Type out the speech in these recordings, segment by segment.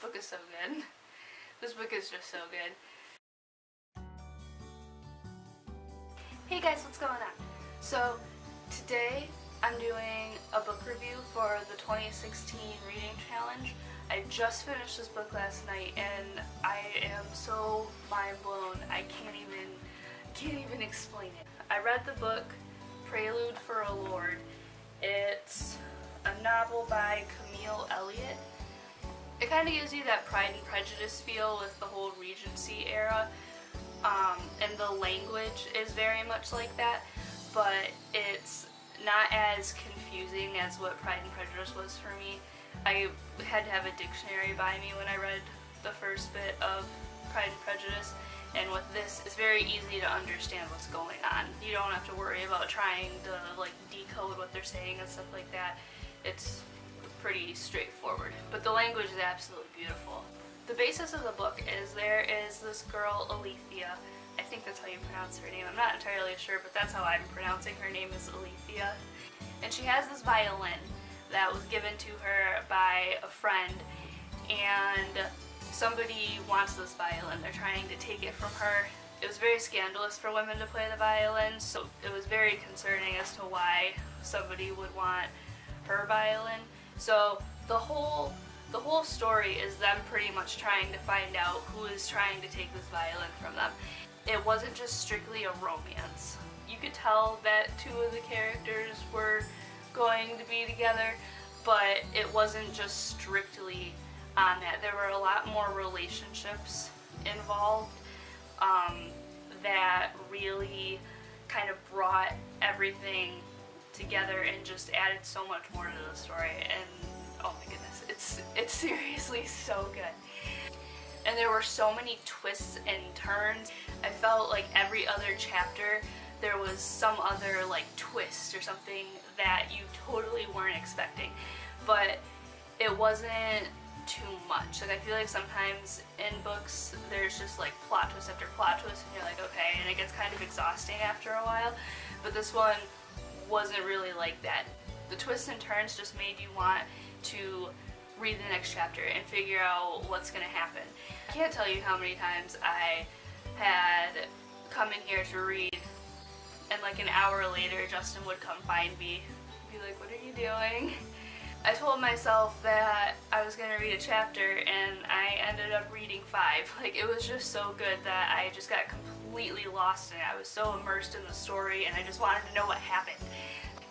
book is so good. This book is just so good. Hey guys, what's going on? So today I'm doing a book review for the 2016 reading challenge. I just finished this book last night and I am so mind blown. I can't even explain it. I read the book Prelude for a Lord. It's a novel by Camille, Elliot. It kind of gives you that Pride and Prejudice feel with the whole Regency era, and the language is very much like that, but it's not as confusing as what Pride and Prejudice was for me. I had to have a dictionary by me when I read the first bit of Pride and Prejudice, and with this, it's very easy to understand what's going on. You don't have to worry about trying to decode what they're saying and stuff like that. It's pretty straightforward, but the language is absolutely beautiful. The basis of the book is there is this girl, Alethea. I think that's how you pronounce her name. I'm not entirely sure, but that's how I'm pronouncing her name, is Alethea. And she has this violin that was given to her by a friend, and somebody wants this violin. They're trying to take it from her. It was very scandalous for women to play the violin, so it was very concerning as to why somebody would want her violin. So the whole story is them pretty much trying to find out who is trying to take this violin from them. It wasn't just strictly a romance. You could tell that two of the characters were going to be together, but it wasn't just strictly on that. There were a lot more relationships involved that really kind of brought everything together and just added so much more to the story, and oh my goodness, it's seriously so good. And there were so many twists and turns. I felt like every other chapter there was some other twist or something that you totally weren't expecting, but it wasn't too much. I feel like sometimes in books there's just plot twist after plot twist and you're like, okay, and it gets kind of exhausting after a while, but this one wasn't really like that. The twists and turns just made you want to read the next chapter and figure out what's going to happen. I can't tell you how many times I had come in here to read, and an hour later Justin would come find me and be like, what are you doing? I told myself that I was going to read a chapter and I ended up reading 5. It was just so good that I just got completely lost in it. I was so immersed in the story and I just wanted to know what happened.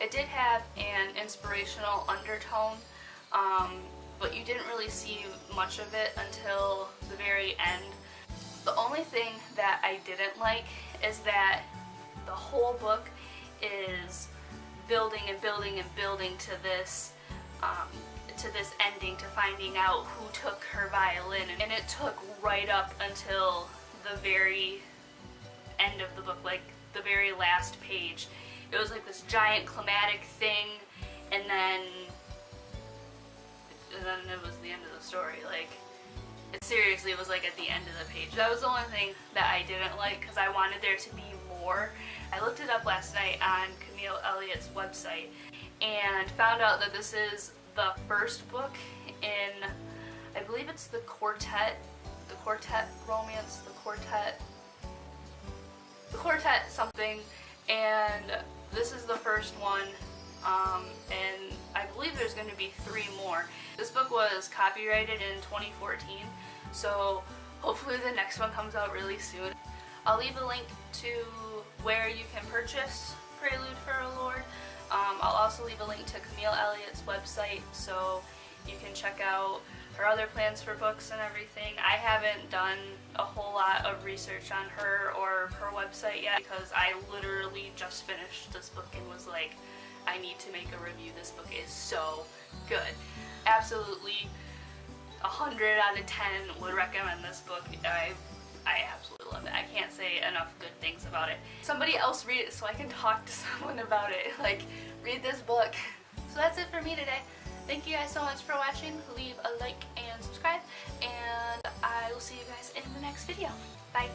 It did have an inspirational undertone, but you didn't really see much of it until the very end. The only thing that I didn't like is that the whole book is building and building and building to this ending, to finding out who took her violin, and it took right up until the very end of the book, the very last page. It was this giant climatic thing, and then it was the end of the story. It seriously was at the end of the page. That was the only thing that I didn't like, because I wanted there to be more. I looked it up last night on Camille Elliott's website and found out that this is the first book in, I believe it's the quartet romance, the quartet something, and this is the first one, and I believe there's going to be 3 more. This book was copyrighted in 2014, so hopefully the next one comes out really soon. I'll leave a link to where you can purchase Prelude for a Lord. I'll also leave a link to Camille Elliott's website so you can check out her other plans for books and everything. I haven't done a whole lot of research on her or her website yet, because I literally just finished this book and was like, I need to make a review. This book is so good. Absolutely 100 out of 10 would recommend this book. I absolutely love it. I can't say enough good things about it. Somebody else read it so I can talk to someone about it. Read this book. So that's it for me today. Thank you guys so much for watching. Leave a like and subscribe, and I will see you guys in the next video. Bye.